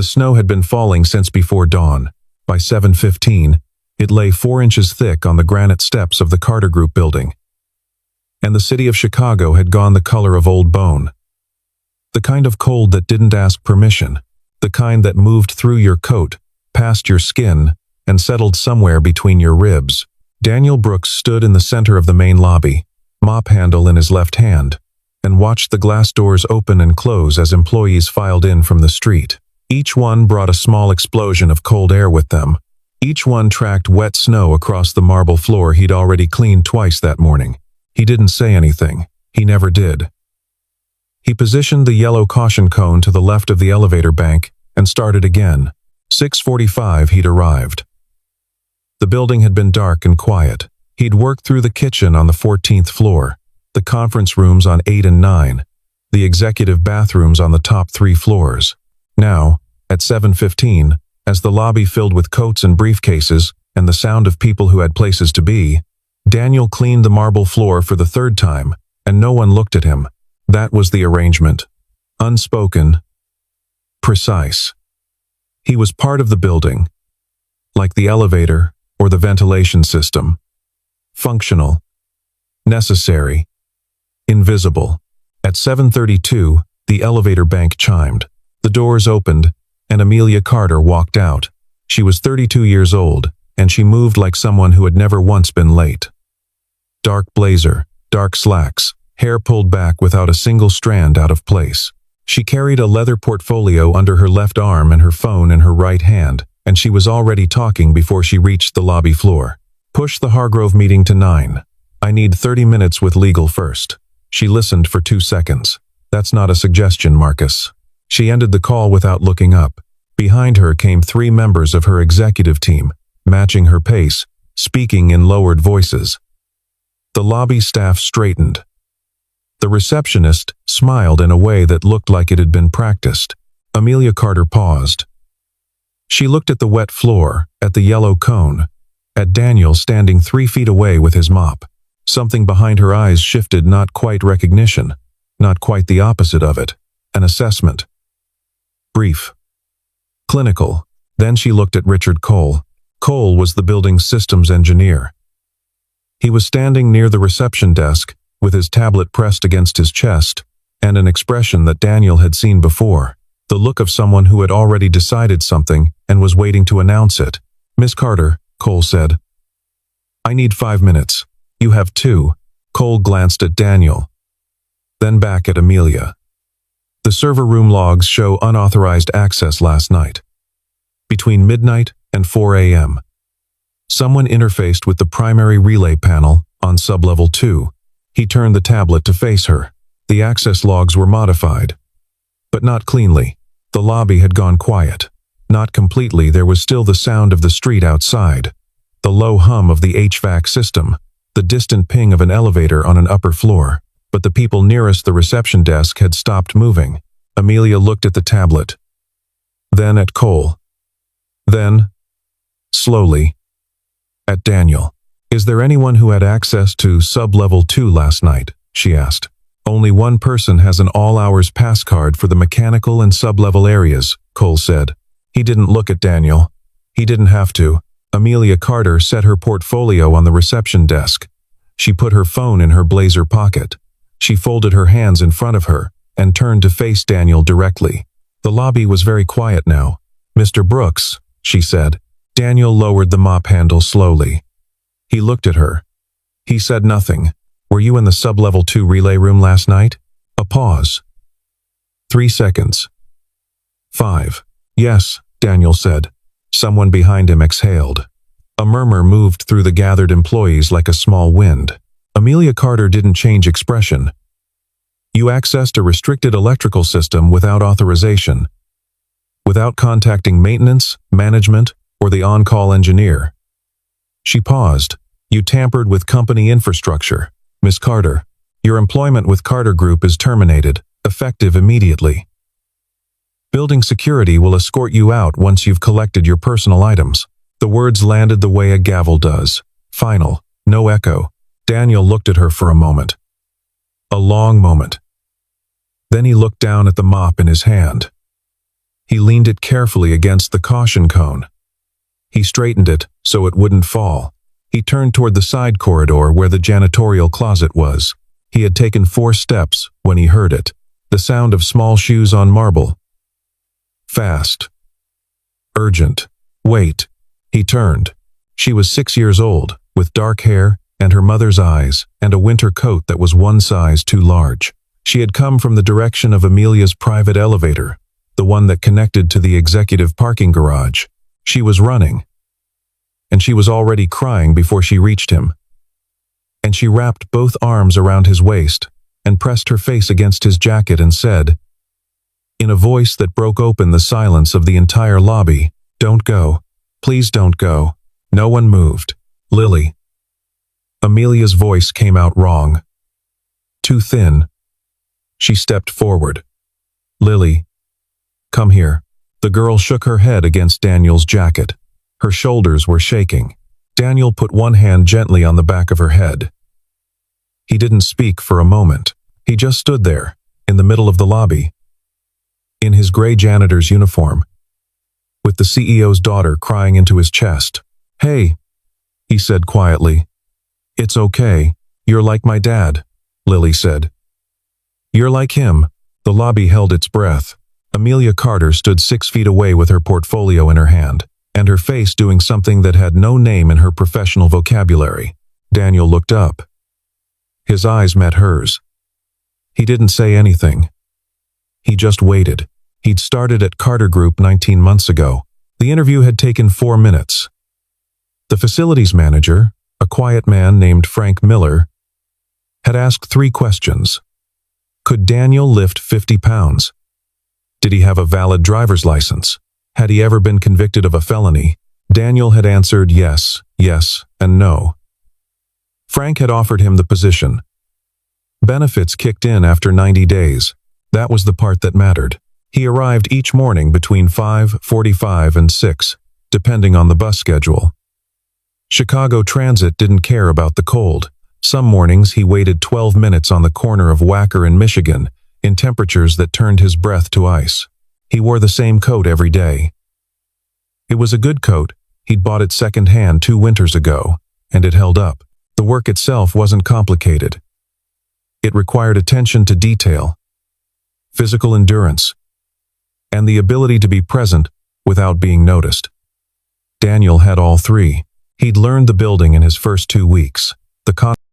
snow had been falling since before dawn. By 7:15, it lay 4 inches thick on the granite steps of the Carter Group building. And the city of Chicago had gone the color of old bone. The kind of cold that didn't ask permission, the kind that moved through your coat, past your skin, and settled somewhere between your ribs. Daniel Brooks stood in the center of the main lobby, mop handle in his left hand, and watched the glass doors open and close as employees filed in from the street. Each one brought a small explosion of cold air with them. Each one tracked wet snow across the marble floor he'd already cleaned twice that morning. He didn't say anything. He never did. He positioned the yellow caution cone to the left of the elevator bank and started again. 6:45 he'd arrived. The building had been dark and quiet. He'd worked through the kitchen on the 14th floor, the conference rooms on 8 and 9, the executive bathrooms on the top 3 floors. Now, at 7:15, as the lobby filled with coats and briefcases and the sound of people who had places to be, Daniel cleaned the marble floor for the 3rd time, and no one looked at him. That was the arrangement. Unspoken. Precise. He was part of the building, like the elevator or the ventilation system. Functional. Necessary. Invisible. At 7:32, the elevator bank chimed. The doors opened, and Amelia Carter walked out. She was 32 years old, and she moved like someone who had never once been late. Dark blazer, dark slacks, hair pulled back without a single strand out of place. She carried a leather portfolio under her left arm and her phone in her right hand, and she was already talking before she reached the lobby floor. Push the Hargrove meeting to 9. I need 30 minutes with legal first. She listened for 2 seconds. That's not a suggestion, Marcus. She ended the call without looking up. Behind her came 3 members of her executive team, matching her pace, speaking in lowered voices. The lobby staff straightened. The receptionist smiled in a way that looked like it had been practiced. Amelia Carter paused. She looked at the wet floor, at the yellow cone, at Daniel standing 3 feet away with his mop. Something behind her eyes shifted, not quite recognition, not quite the opposite of it, an assessment. Brief. Clinical. Then she looked at Richard Cole. Cole was the building's systems engineer. He was standing near the reception desk, with his tablet pressed against his chest, and an expression that Daniel had seen before, the look of someone who had already decided something and was waiting to announce it. Miss Carter, Cole said. I need 5 minutes. You have 2. Cole glanced at Daniel, then back at Amelia. The server room logs show unauthorized access last night. Between midnight and 4 a.m. Someone interfaced with the primary relay panel on sublevel 2. He turned the tablet to face her. The access logs were modified, but not cleanly. The lobby had gone quiet. Not completely. There was still the sound of the street outside, the low hum of the HVAC system, the distant ping of an elevator on an upper floor. But the people nearest the reception desk had stopped moving. Amelia looked at the tablet, then at Cole, then, slowly, at Daniel. Is there anyone who had access to sublevel 2 last night? She asked. Only one person has an all-hours pass card for the mechanical and sublevel areas, Cole said. He didn't look at Daniel. He didn't have to. Amelia Carter set her portfolio on the reception desk. She put her phone in her blazer pocket. She folded her hands in front of her and turned to face Daniel directly. The lobby was very quiet now. Mr. Brooks, she said. Daniel lowered the mop handle slowly. He looked at her. He said nothing. Were you in the sublevel 2 relay room last night? A pause. 3 seconds. 5. Yes, Daniel said. Someone behind him exhaled. A murmur moved through the gathered employees like a small wind. Amelia Carter didn't change expression. You accessed a restricted electrical system without authorization, without contacting maintenance, management, or the on-call engineer. She paused. You tampered with company infrastructure. Miss Carter, your employment with Carter Group is terminated, effective immediately. Building security will escort you out once you've collected your personal items. The words landed the way a gavel does. Final, no echo. Daniel looked at her for a moment. A long moment. Then he looked down at the mop in his hand. He leaned it carefully against the caution cone. He straightened it so it wouldn't fall. He turned toward the side corridor where the janitorial closet was. He had taken 4 steps when he heard it. The sound of small shoes on marble. Fast. Urgent. Wait. He turned. She was 6 years old, with dark hair and her mother's eyes, and a winter coat that was 1 size too large. She had come from the direction of Amelia's private elevator, the one that connected to the executive parking garage. She was running. And she was already crying before she reached him. And she wrapped both arms around his waist and pressed her face against his jacket and said, in a voice that broke open the silence of the entire lobby, "Don't go. Please don't go." No one moved. "Lily." Amelia's voice came out wrong. Too thin. She stepped forward. "Lily, come here." The girl shook her head against Daniel's jacket. Her shoulders were shaking. Daniel put one hand gently on the back of her head. He didn't speak for a moment. He just stood there, in the middle of the lobby, in his gray janitor's uniform, with the CEO's daughter crying into his chest. "Hey," he said quietly. "It's okay. You're like my dad," Lily said. "You're like him." The lobby held its breath. Amelia Carter stood 6 feet away with her portfolio in her hand, and her face doing something that had no name in her professional vocabulary. Daniel looked up. His eyes met hers. He didn't say anything. He just waited. He'd started at Carter Group 19 months ago. The interview had taken 4 minutes. The facilities manager, a quiet man named Frank Miller, had asked 3 questions. Could Daniel lift 50 pounds? Did he have a valid driver's license? Had he ever been convicted of a felony? Daniel had answered yes, yes, and no. Frank had offered him the position. Benefits kicked in after 90 days. That was the part that mattered. He arrived each morning between 5:45 and 6, depending on the bus schedule. Chicago Transit didn't care about the cold. Some mornings he waited 12 minutes on the corner of Wacker and Michigan, in temperatures that turned his breath to ice. He wore the same coat every day. It was a good coat. He'd bought it second-hand 2 winters ago, and it held up. The work itself wasn't complicated. It required attention to detail, physical endurance, and the ability to be present without being noticed. Daniel had all 3. He'd learned the building in his first 2 weeks. The